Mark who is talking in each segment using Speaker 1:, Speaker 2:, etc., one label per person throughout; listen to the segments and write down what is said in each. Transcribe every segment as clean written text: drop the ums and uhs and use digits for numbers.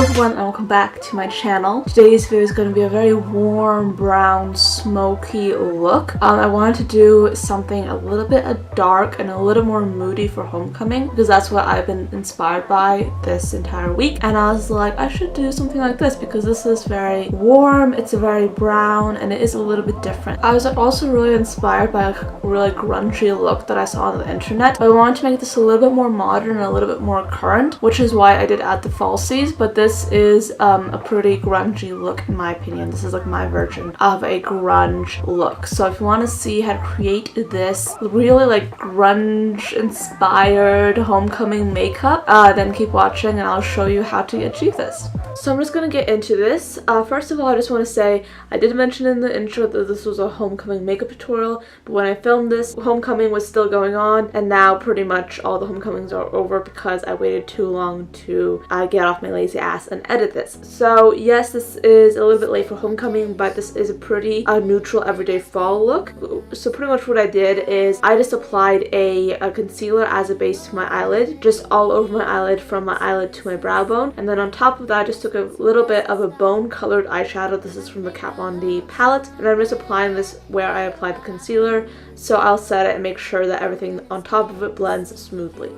Speaker 1: Hello everyone and welcome back to my channel. Today's video is going to be a very warm brown smoky look. I wanted to do something a little bit dark and a little more moody for homecoming because that's what I've been inspired by this entire week, and I was like I should do something like this because this is very warm, it's a very brown, and it is a little bit different. I was also really inspired by a really grungy look that I saw on the internet, but I wanted to make this a little bit more modern and a little bit more current, which is why I did add the falsies, but this is a pretty grungy look in my opinion. This is like my version of a grunge look. So if you want to see how to create this really like grunge inspired homecoming makeup, then keep watching and I'll show you how to achieve this. So I'm just going to get into this. First of all, I just want to say I did mention in the intro that this was a homecoming makeup tutorial, but when I filmed this, homecoming was still going on, and now pretty much all the homecomings are over because I waited too long to get off my lazy ass and edit this. So yes, this is a little bit late for homecoming, but this is a pretty neutral everyday fall look. So pretty much what I did is I just applied a concealer as a base to my eyelid, just all over my eyelid from my eyelid to my brow bone, and then on top of that I just took a little bit of a bone colored eyeshadow. This is from the Kat Von D palette, and I'm just applying this where I applied the concealer, so I'll set it and make sure that everything on top of it blends smoothly.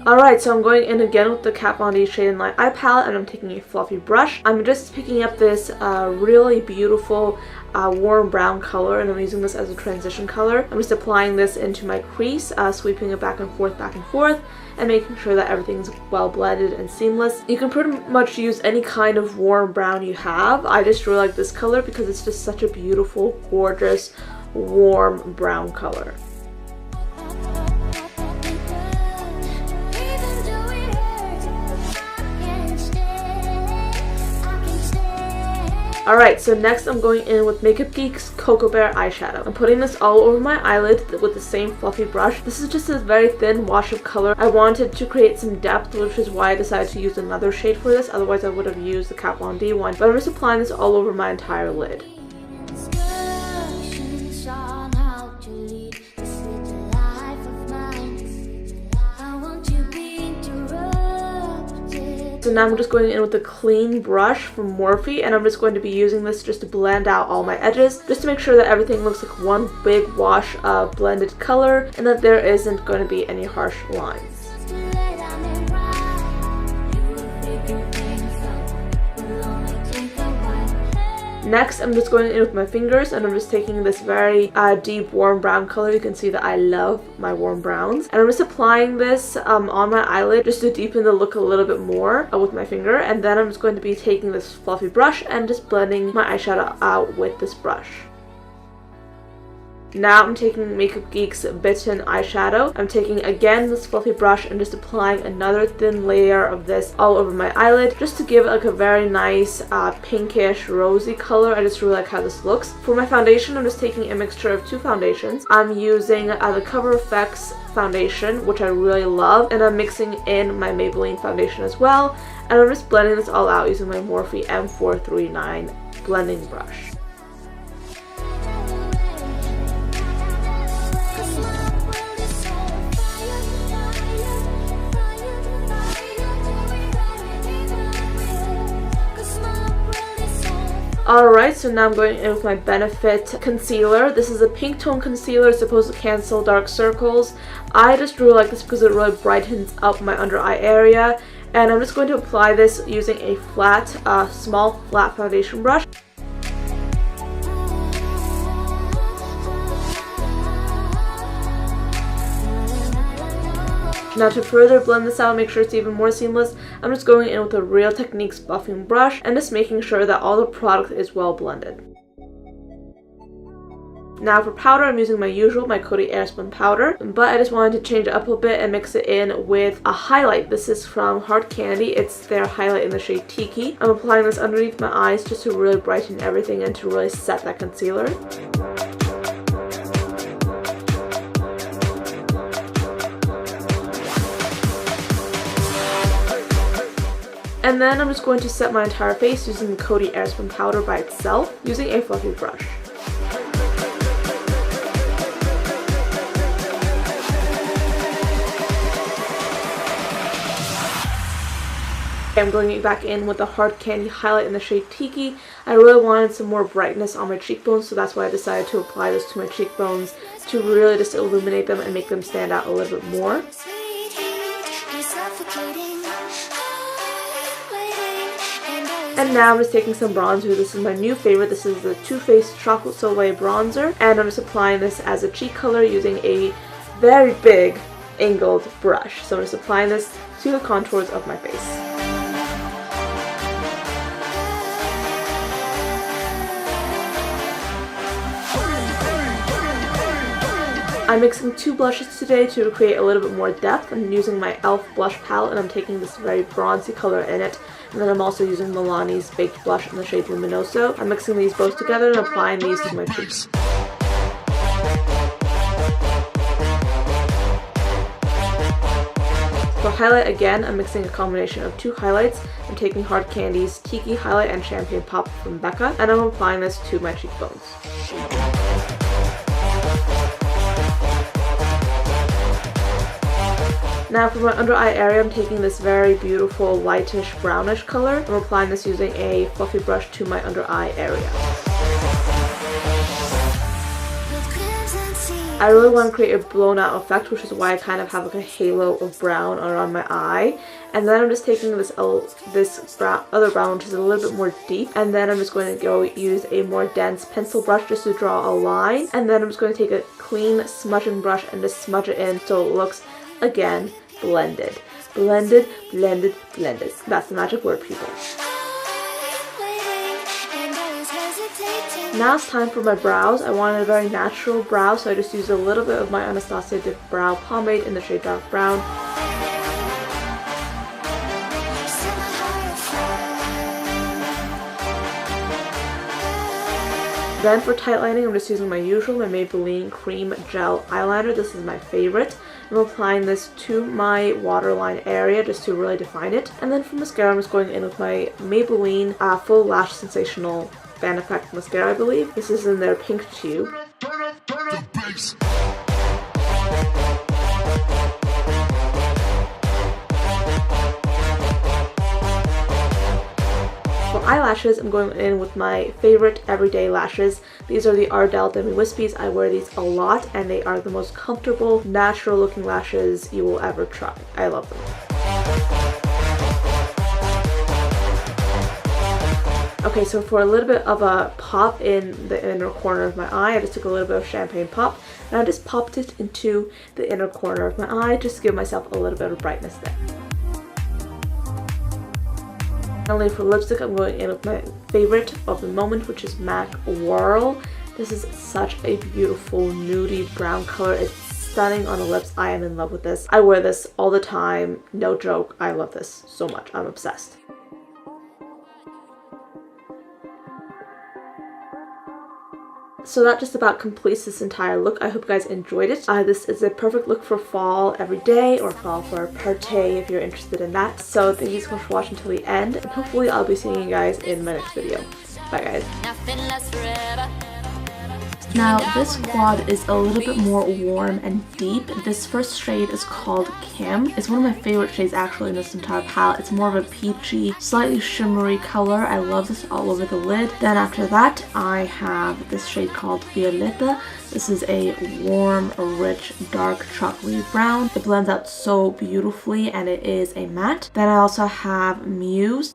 Speaker 1: Alright, so I'm going in again with the Kat Von D Shade and Light Eye Palette, and I'm taking a fluffy brush. I'm just picking up this really beautiful warm brown color, and I'm using this as a transition color. I'm just applying this into my crease, sweeping it back and forth, and making sure that everything's well blended and seamless. You can pretty much use any kind of warm brown you have. I just really like this color because it's just such a beautiful, gorgeous, warm brown color. Alright, so next I'm going in with Makeup Geek's Cocoa Bear eyeshadow. I'm putting this all over my eyelid with the same fluffy brush. This is just a very thin wash of color. I wanted to create some depth, which is why I decided to use another shade for this. Otherwise I would have used the Kat Von D one. But I'm just applying this all over my entire lid. So now I'm just going in with a clean brush from Morphe, and I'm just going to be using this just to blend out all my edges, just to make sure that everything looks like one big wash of blended color and that there isn't going to be any harsh lines. Next, I'm just going in with my fingers, and I'm just taking this very deep warm brown color. You can see that I love my warm browns. And I'm just applying this on my eyelid just to deepen the look a little bit more with my finger. And then I'm just going to be taking this fluffy brush and just blending my eyeshadow out with this brush. Now I'm taking Makeup Geek's Bitten eyeshadow. I'm taking again this fluffy brush and just applying another thin layer of this all over my eyelid just to give it like a very nice pinkish rosy color. I just really like how this looks. For my foundation, I'm just taking a mixture of two foundations. I'm using the Cover FX foundation, which I really love, and I'm mixing in my Maybelline foundation as well, and I'm just blending this all out using my Morphe M439 blending brush. Alright, so now I'm going in with my Benefit concealer. This is a pink tone concealer. It's supposed to cancel dark circles. I just really like this because it really brightens up my under eye area. And I'm just going to apply this using a flat, small flat foundation brush. Now to further blend this out, make sure it's even more seamless, I'm just going in with a Real Techniques buffing brush and just making sure that all the product is well blended. Now for powder, I'm using my Coty Airspun powder, but I just wanted to change it up a bit and mix it in with a highlight. This is from Hard Candy. It's their highlight in the shade Tiki. I'm applying this underneath my eyes just to really brighten everything and to really set that concealer. And then I'm just going to set my entire face using the Coty Airspun powder by itself, using a fluffy brush. I'm going back in with the Hard Candy highlight in the shade Tiki. I really wanted some more brightness on my cheekbones, so that's why I decided to apply this to my cheekbones to really just illuminate them and make them stand out a little bit more. And now I'm just taking some bronzer. This is my new favorite. This is the Too Faced Chocolate Soleil bronzer. And I'm just applying this as a cheek color using a very big angled brush. So I'm just applying this to the contours of my face. I'm mixing two blushes today to create a little bit more depth. I'm using my e.l.f. blush palette and I'm taking this very bronzy color in it. And then I'm also using Milani's Baked Blush in the shade Luminoso. I'm mixing these both together and applying these to my cheeks. For highlight, again, I'm mixing a combination of two highlights. I'm taking Hard Candy's Tiki highlight and Champagne Pop from Becca, and I'm applying this to my cheekbones. Now for my under eye area, I'm taking this very beautiful lightish brownish color. I'm applying this using a fluffy brush to my under eye area. I really want to create a blown out effect, which is why I kind of have like a halo of brown around my eye. And then I'm just taking this other brown, which is a little bit more deep. And then I'm just going to go use a more dense pencil brush just to draw a line. And then I'm just going to take a clean smudging brush and just smudge it in so it looks, again, blended. Blended, blended, blended. That's the magic word, people. Now it's time for my brows. I wanted a very natural brow, so I just used a little bit of my Anastasia Dipbrow pomade in the shade Dark Brown. Then for tight lining, I'm just using my usual, my Maybelline Cream Gel Eyeliner. This is my favorite. I'm applying this to my waterline area just to really define it. And then for mascara, I'm just going in with my Maybelline Full Lash Sensational Fan Effect Mascara, I believe. This is in their pink tube. For eyelashes, I'm going in with my favorite everyday lashes. These are the Ardell Demi Whispies. I wear these a lot and they are the most comfortable, natural looking lashes you will ever try. I love them. Okay, so for a little bit of a pop in the inner corner of my eye, I just took a little bit of Champagne Pop and I just popped it into the inner corner of my eye just to give myself a little bit of brightness there. Finally, for lipstick, I'm going in with my favorite of the moment, which is MAC Whirl. This is such a beautiful nudie brown color. It's stunning on the lips. I am in love with this. I wear this all the time. No joke. I love this so much. I'm obsessed. So that just about completes this entire look. I hope you guys enjoyed it. This is a perfect look for fall every day or fall for a party if you're interested in that. So thank you so much for watching till the end, and hopefully I'll be seeing you guys in my next video. Bye guys. Now this quad is a little bit more warm and deep. This first shade is called Kim. It's one of my favorite shades actually in this entire palette. It's more of a peachy, slightly shimmery color. I love this all over the lid. Then after that I have this shade called Violeta. This is a warm, rich, dark chocolatey brown. It blends out so beautifully and it is a matte. Then I also have Muse.